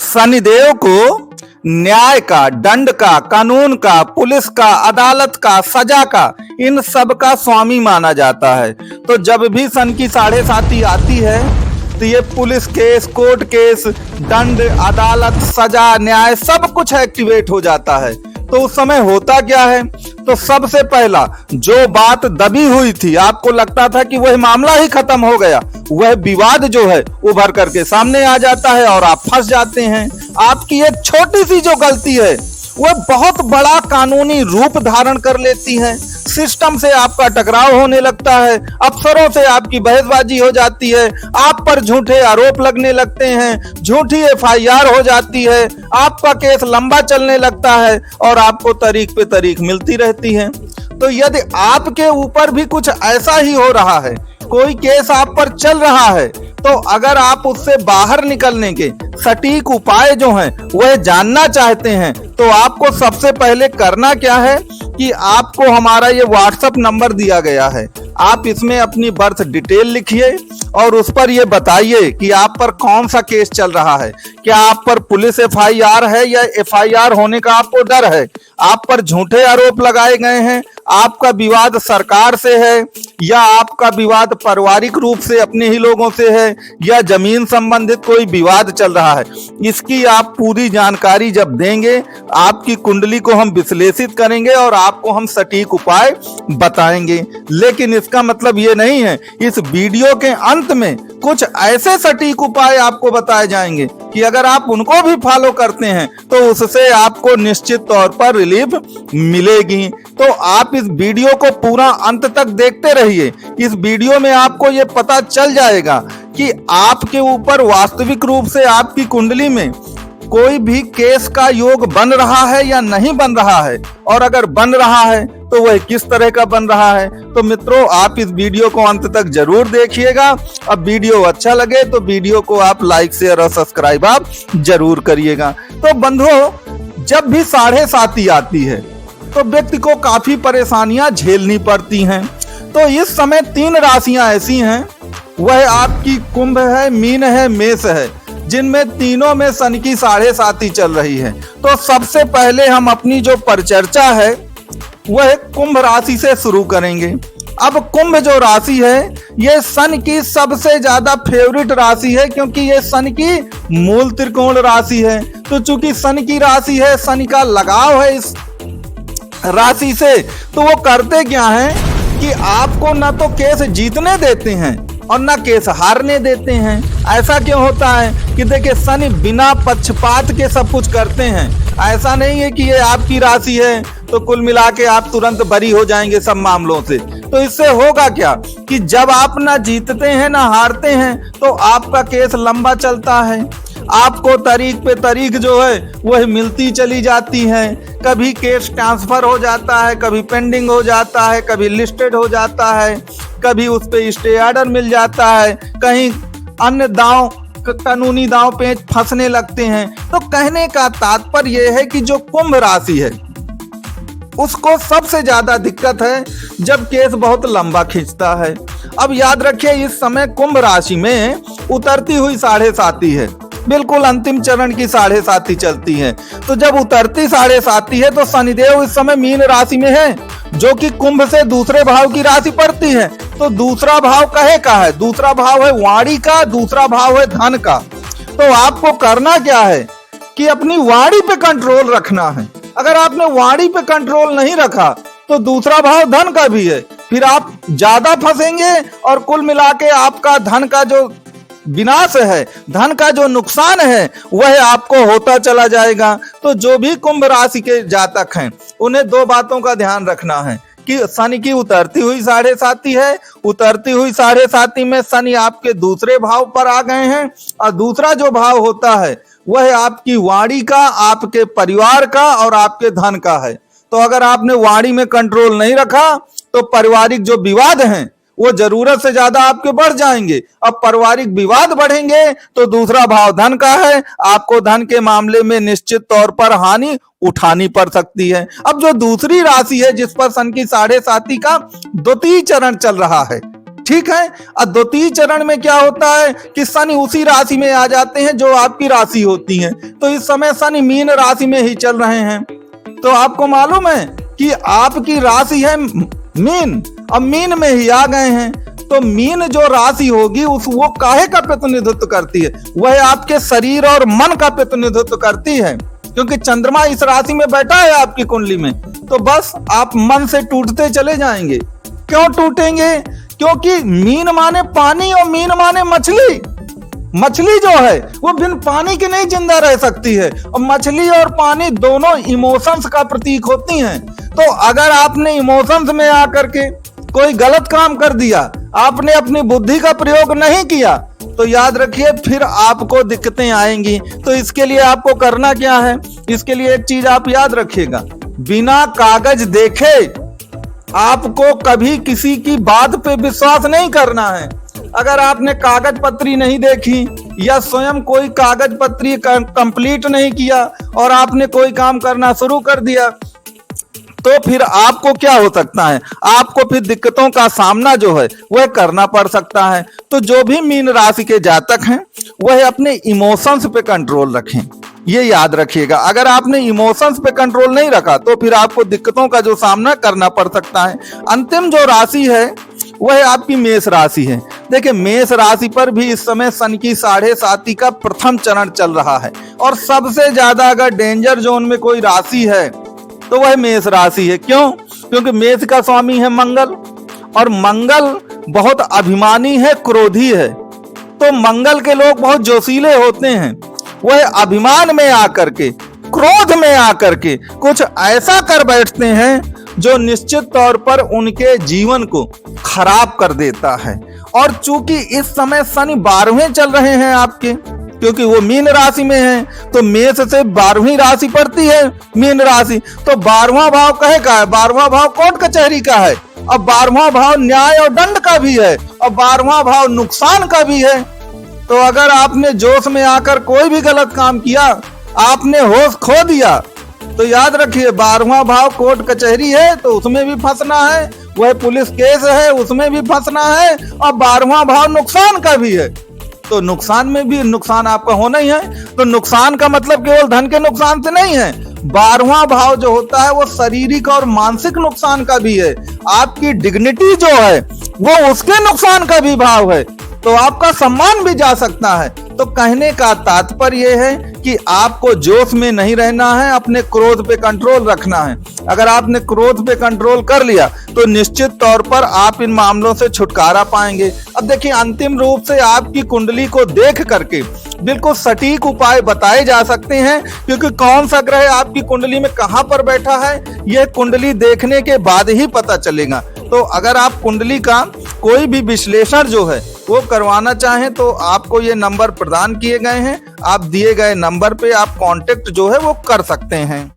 शनिदेव को न्याय का, दंड का, कानून का, पुलिस का, अदालत का, सजा का, इन सब का स्वामी माना जाता है। तो जब भी सन की 7.5 आती है तो ये पुलिस केस, कोर्ट केस, दंड, अदालत, सजा, न्याय सब कुछ एक्टिवेट हो जाता है। तो उस समय होता क्या है, तो सबसे पहला जो बात दबी हुई थी, आपको लगता था कि वह मामला ही खत्म हो गया, वह विवाद जो है उभर करके सामने आ जाता है और आप फंस जाते हैं। आपकी एक छोटी सी जो गलती है वह बहुत बड़ा कानूनी रूप धारण कर लेती है। सिस्टम से आपका टकराव होने लगता है, अफसरों से आपकी बहसबाजी हो जाती है, आप पर झूठे आरोप लगने लगते हैं, झूठी FIR हो जाती है, आपका केस लंबा चलने लगता है और आपको तारीख पे तारीख मिलती रहती है। तो यदि आपके ऊपर भी कुछ ऐसा ही हो रहा है, कोई केस आप पर चल रहा है, तो अगर आप उससे बाहर निकलने के सटीक उपाय जो हैं वह जानना चाहते हैं, तो आपको सबसे पहले करना क्या है कि आपको हमारा ये WhatsApp नंबर दिया गया है, आप इसमें अपनी बर्थ डिटेल लिखिए और उस पर ये बताइए कि आप पर कौन सा केस चल रहा है। क्या आप पर पुलिस FIR है या FIR होने का आपको डर है, आप पर झूठे आरोप लगाए गए हैं, आपका विवाद सरकार से है या आपका विवाद पारिवारिक रूप से अपने ही लोगों से है या जमीन संबंधित कोई विवाद चल रहा है। इसकी आप पूरी जानकारी जब देंगे, आपकी कुंडली को हम विश्लेषित करेंगे और आपको हम सटीक उपाय बताएंगे। लेकिन इसका मतलब ये नहीं है, इस वीडियो के अंत में कुछ ऐसे सटीक उपाय आपको बताए जाएंगे कि अगर आप उनको भी फॉलो करते हैं तो उससे आपको निश्चित तौर पर रिलीफ मिलेगी। तो आप इस वीडियो को पूरा अंत तक देखते रहिए। इस वीडियो में आपको ये पता चल जाएगा कि आपके ऊपर वास्तविक रूप से आपकी कुंडली में कोई भी केस का योग बन रहा है या नहीं बन रहा है, और अगर बन रहा है तो वह किस तरह का बन रहा है। तो मित्रों, आप इस वीडियो को अंत तक जरूर देखिएगा। अब वीडियो अच्छा लगे तो वीडियो को आप लाइक, शेयर और सब्सक्राइब आप जरूर करिएगा। तो बंधुओं, जब भी 7.5 आती है तो व्यक्ति को काफी परेशानियां झेलनी पड़ती हैं। तो इस समय 3 राशियां ऐसी हैं, वह आपकी कुंभ है, मीन है, मेष है, जिनमें तीनों में सन की 7.5 चल रही है। तो सबसे पहले हम अपनी जो परिचर्चा है वह कुंभ राशि से शुरू करेंगे। अब कुंभ जो राशि है ये सन की सबसे ज्यादा फेवरेट राशि है, क्योंकि ये सन की मूल त्रिकोण राशि है। तो चूंकि सन की राशि है, सन का लगाव है इस राशि से, तो वो करते क्या है कि आपको ना तो केस जीतने देते हैं और ना केस हारने देते हैं। ऐसा क्यों होता है कि देखिए, शनि बिना पक्षपात के सब कुछ करते हैं। ऐसा नहीं है कि ये आपकी राशि है तो कुल मिला के आप तुरंत बरी हो जाएंगे सब मामलों से। तो इससे होगा क्या कि जब आप ना जीतते हैं ना हारते हैं तो आपका केस लंबा चलता है, आपको तारीख पे तारीख जो है वह मिलती चली जाती है। कभी केस ट्रांसफर हो जाता है, कभी पेंडिंग हो जाता है, कभी लिस्टेड हो जाता है, कभी उस पे स्टे ऑर्डर मिल जाता है, कहीं अन्य दांव, कानूनी दांव पे फंसने लगते हैं। तो कहने का तात्पर्य यह है कि जो कुंभ राशि है उसको सबसे ज्यादा दिक्कत है जब केस बहुत लंबा खींचता है। अब याद रखिए, इस समय कुंभ राशि में उतरती हुई 7.5 है, बिल्कुल अंतिम चरण की 7.5 चलती है। तो जब उतरती 7.5 है तो शनिदेव इस समय मीन राशि में है, जो कि कुंभ से दूसरे भाव की राशि पड़ती है। तो दूसरा भाव कहे का है, दूसरा भाव है वाणी का, दूसरा भाव है धन का। तो आपको करना क्या है कि अपनी वाणी पे कंट्रोल रखना है। अगर आपने वाणी पे कंट्रोल नहीं रखा तो दूसरा भाव धन का भी है, फिर आप ज्यादा फंसेंगे और कुल मिला के आपका धन का जो विनाश है, धन का जो नुकसान है, वह आपको होता चला जाएगा। तो जो भी कुंभ राशि के जातक हैं उन्हें 2 बातों का ध्यान रखना है कि शनि की उतरती हुई 7.5 है, उतरती हुई 7.5 में शनि आपके दूसरे भाव पर आ गए हैं, और दूसरा जो भाव होता है वह आपकी वाणी का, आपके परिवार का और आपके धन का है। तो अगर आपने वाणी में कंट्रोल नहीं रखा तो पारिवारिक जो विवाद हैं वो जरूरत से ज्यादा आपके बढ़ जाएंगे। अब पारिवारिक विवाद बढ़ेंगे तो दूसरा भाव धन का है, आपको धन के मामले में निश्चित तौर पर हानि उठानी पड़ सकती है। अब जो दूसरी राशि है जिस पर सन की 7.5 का द्वितीय चरण चल रहा है, ठीक है। और द्वितीय चरण में क्या होता है कि शनि उसी राशि में आ जाते हैं जो आपकी राशि होती है। तो इस समय शनि मीन राशि में ही चल रहे हैं। तो आपको मालूम है कि आपकी राशि है मीन, अब मीन में ही आ गए हैं। तो मीन जो राशि होगी वो काहे का प्रतिनिधित्व करती है? वह आपके शरीर और मन का प्रतिनिधित्व करती है, क्योंकि चंद्रमा इस राशि में बैठा है आपकी कुंडली में। तो बस आप मन से टूटते चले जाएंगे। क्यों टूटेंगे? क्योंकि मीन माने पानी और मीन माने मछली। मछली जो है वो बिन पानी के नहीं जिंदा रह सकती है, और मछली और पानी दोनों इमोशंस का प्रतीक होती हैं। तो अगर आपने इमोशंस में आकर के कोई गलत काम कर दिया, आपने अपनी बुद्धि का प्रयोग नहीं किया, तो याद रखिए फिर आपको दिक्कतें आएंगी। तो इसके लिए आपको करना क्या है? इसके लिए एक चीज आप याद रखिएगा, बिना कागज देखे आपको कभी किसी की बात पे विश्वास नहीं करना है। अगर आपने कागज पत्री नहीं देखी या स्वयं कोई कागज पत्री कंप्लीट नहीं किया और आपने कोई काम करना शुरू कर दिया, तो फिर आपको क्या हो सकता है? आपको फिर दिक्कतों का सामना जो है वह करना पड़ सकता है। तो जो भी मीन राशि के जातक हैं वह अपने इमोशंस पे कंट्रोल रखें, ये याद रखिएगा। अगर आपने इमोशंस पे कंट्रोल नहीं रखा तो फिर आपको दिक्कतों का जो सामना करना पड़ सकता है। अंतिम जो राशि है वह आपकी मेष राशि है। देखिए, मेष राशि पर भी इस समय शनि की 7.5 का प्रथम चरण चल रहा है, और सबसे ज्यादा अगर डेंजर जोन में कोई राशि है तो वह मेष राशि है। क्यों? क्योंकि मेष का स्वामी है मंगल, और मंगल बहुत अभिमानी है, क्रोधी है। तो मंगल के लोग बहुत जोशीले होते हैं। वह अभिमान में आकर के, क्रोध में आकर के कुछ ऐसा कर बैठते हैं जो निश्चित तौर पर उनके जीवन को खराब कर देता है। और चूंकि इस समय शनि 12वें चल रहे हैं आपके, क्योंकि वो मीन राशि में है, तो मेष से 12वीं राशि पड़ती है मीन राशि। तो 12वां भाव कहे का है? 12वां भाव कोर्ट कचहरी का है, और 12वां भाव न्याय और दंड का भी है, और 12वां भाव नुकसान का भी है। तो अगर आपने जोश में आकर कोई भी गलत काम किया, आपने होश खो दिया, तो याद रखिए 12वां भाव कोर्ट कचहरी है, तो उसमें भी फंसना है। वह पुलिस केस है, उसमें भी फंसना है, और 12वां भाव नुकसान का भी है। तो नुकसान में भी नुकसान आपका होना ही है। तो नुकसान का मतलब केवल धन के नुकसान से नहीं है। 12वां भाव जो होता है वो शारीरिक और मानसिक नुकसान का भी है। आपकी डिग्निटी जो है वो उसके नुकसान का भी भाव है। तो आपका सम्मान भी जा सकता है। तो कहने का तात्पर्य है कि आपको जोश में नहीं रहना है, अपने क्रोध पे कंट्रोल रखना है। अगर आपने क्रोध पे कंट्रोल कर लिया तो निश्चित तौर पर आप इन मामलों से छुटकारा पाएंगे। अब देखिए, अंतिम रूप से आपकी कुंडली को देख करके बिल्कुल सटीक उपाय बताए जा सकते हैं, क्योंकि कौन सा ग्रह आपकी कुंडली में कहां पर बैठा है यह कुंडली देखने के बाद ही पता चलेगा। तो अगर आप कुंडली का कोई भी विश्लेषण जो है वो करवाना चाहें तो आपको ये नंबर प्रदान किए गए हैं। आप दिए गए नंबर पे आप कांटेक्ट जो है वो कर सकते हैं।